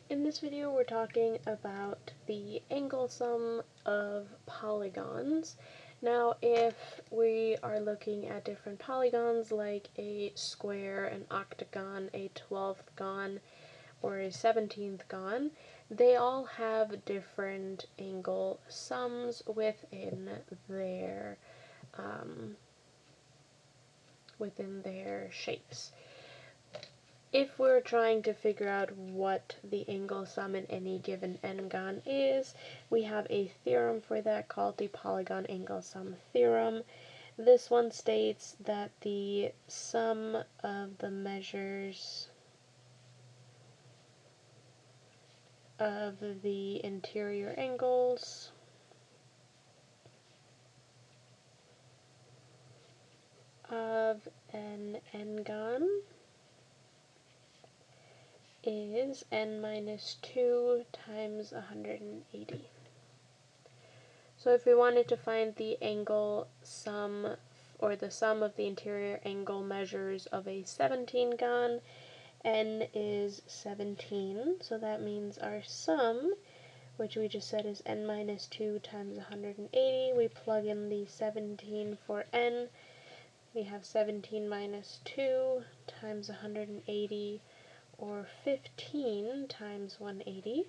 In this video we're talking about the angle sum of polygons. Now if we are looking at different polygons like a square, an octagon, a 12th gon, or a 17th gon, they all have different angle sums within their shapes. If we're trying to figure out what the angle sum in any given n-gon is, we have a theorem for that called the Polygon angle sum theorem. This one states that the sum of the measures of the interior angles of an n-gon is n minus 2 times 180. So if we wanted to find the angle sum, or the sum of the interior angle measures of a 17 gon, n is 17, so that means our sum, which we just said is n minus 2 times 180, we plug in the 17 for n, we have 17 minus 2 times 180, or 15 times 180,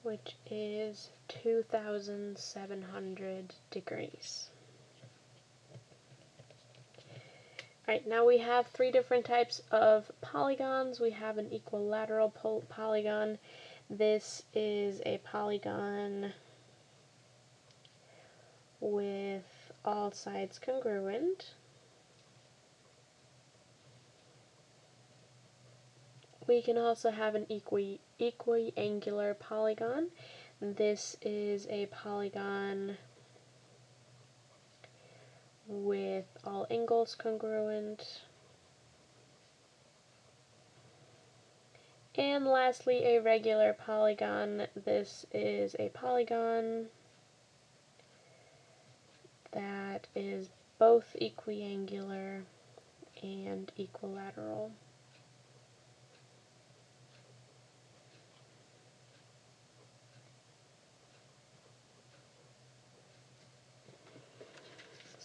which is 2,700 degrees. Alright, now we have three different types of polygons. We have an equilateral polygon. This is a polygon with all sides congruent. We can also have an equiangular polygon. This is a polygon with all angles congruent. And lastly, a regular polygon. This is a polygon that is both equiangular and equilateral.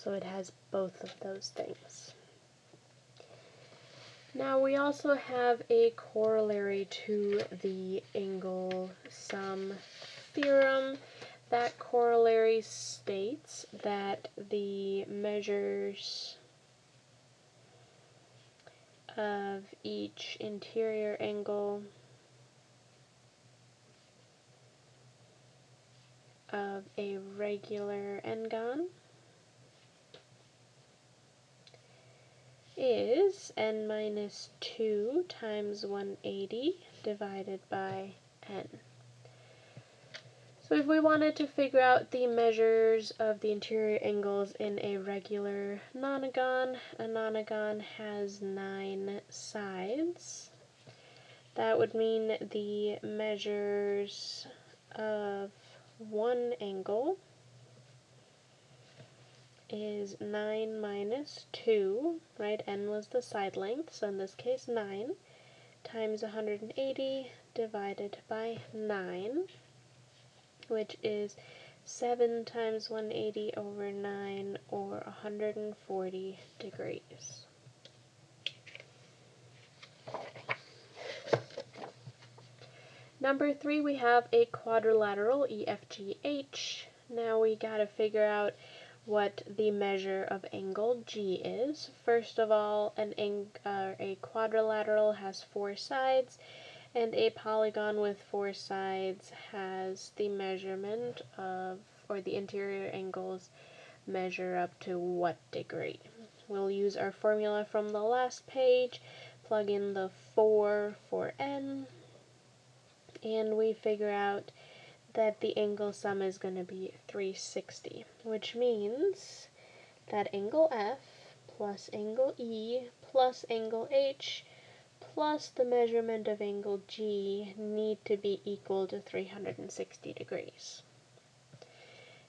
So it has both of those things. Now we also have a corollary to the angle sum theorem. That corollary states that the measures of each interior angle of a regular n-gon is n minus 2 times 180 divided by n. So if we wanted to figure out the measures of the interior angles in a regular nonagon, a nonagon has 9 sides. That would mean the measures of one angle is 9 minus 2, right? N was the side length, so in this case 9, times 180 divided by 9, which is 7 times 180 over 9, or 140 degrees. Number 3, we have a quadrilateral EFGH. Now we gotta figure out what the measure of angle G is. First of all, a quadrilateral has 4 sides, and a polygon with 4 sides has the measurement of, or the interior angles measure up to what degree? We'll use our formula from the last page, plug in the 4 for n, and we figure out that the angle sum is going to be 360, which means that angle F plus angle E plus angle H plus the measurement of angle G need to be equal to 360 degrees.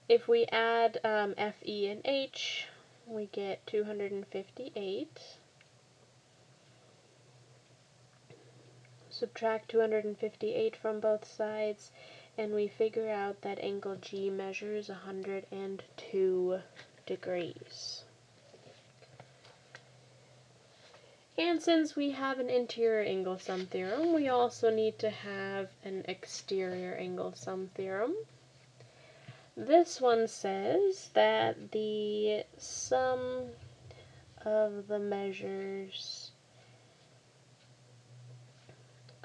If we add F, E, and H, we get 258. subtract 258 from both sides, and we figure out that angle G measures 102 degrees. And since we have an interior angle sum theorem, we also need to have an exterior angle sum theorem. This one says that the sum of the measures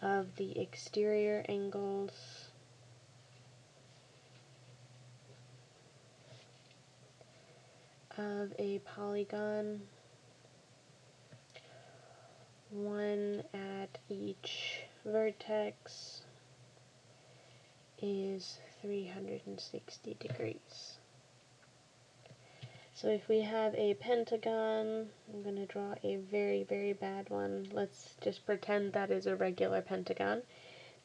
of the exterior angles of a polygon, one at each vertex, is 360 degrees. So if we have a pentagon, I'm going to draw a very, very bad one. Let's just pretend that is a regular pentagon.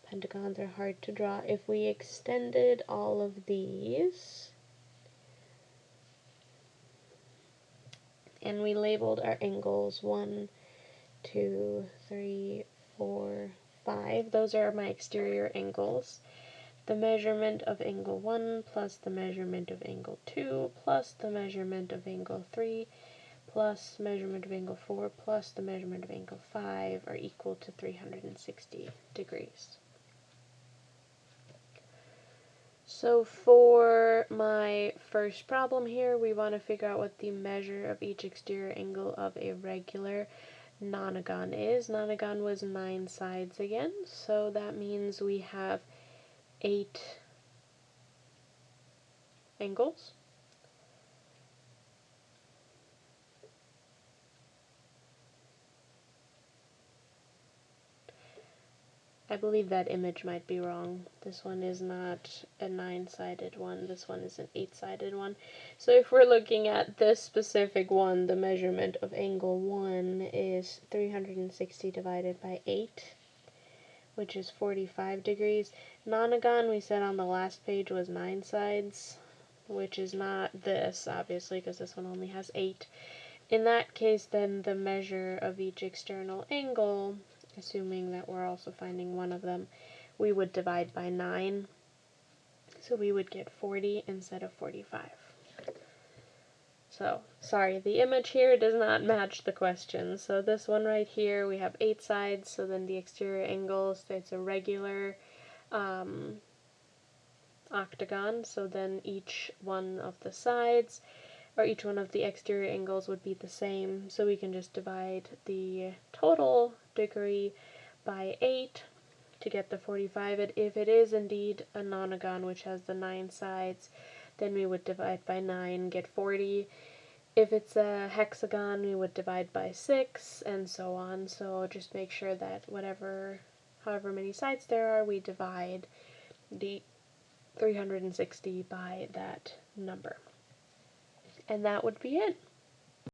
Pentagons are hard to draw. If we extended all of these, and we labeled our angles 1, 2, 3, 4, 5, those are my exterior angles. The measurement of angle 1 plus the measurement of angle 2 plus the measurement of angle 3 plus measurement of angle 4 plus the measurement of angle 5 are equal to 360 degrees. So for my first problem here, we want to figure out what the measure of each exterior angle of a regular nonagon is. Nonagon was 9 sides again, so that means we have 8 angles. I believe that image might be wrong. This one is not a 9-sided one. This one is an 8-sided one. So if we're looking at this specific one, the measurement of angle 1 is 360 divided by 8, which is 45 degrees. Nonagon, we said on the last page, was 9 sides, which is not this, obviously, because this one only has 8. In that case, then the measure of each external angle, assuming that we're also finding one of them, we would divide by 9. So we would get 40 instead of 45. So, sorry, the image here does not match the question. So this one right here, we have 8 sides, so then the exterior angles, it's a regular octagon, so then each one of the sides, or each one of the exterior angles would be the same, so we can just divide the total degree by 8 to get the 45. If it is indeed a nonagon, which has the 9 sides, then we would divide by 9, get 40. If it's a hexagon, we would divide by 6, and so on. So just make sure that however many sides there are, we divide the 360 by that number. And that would be it.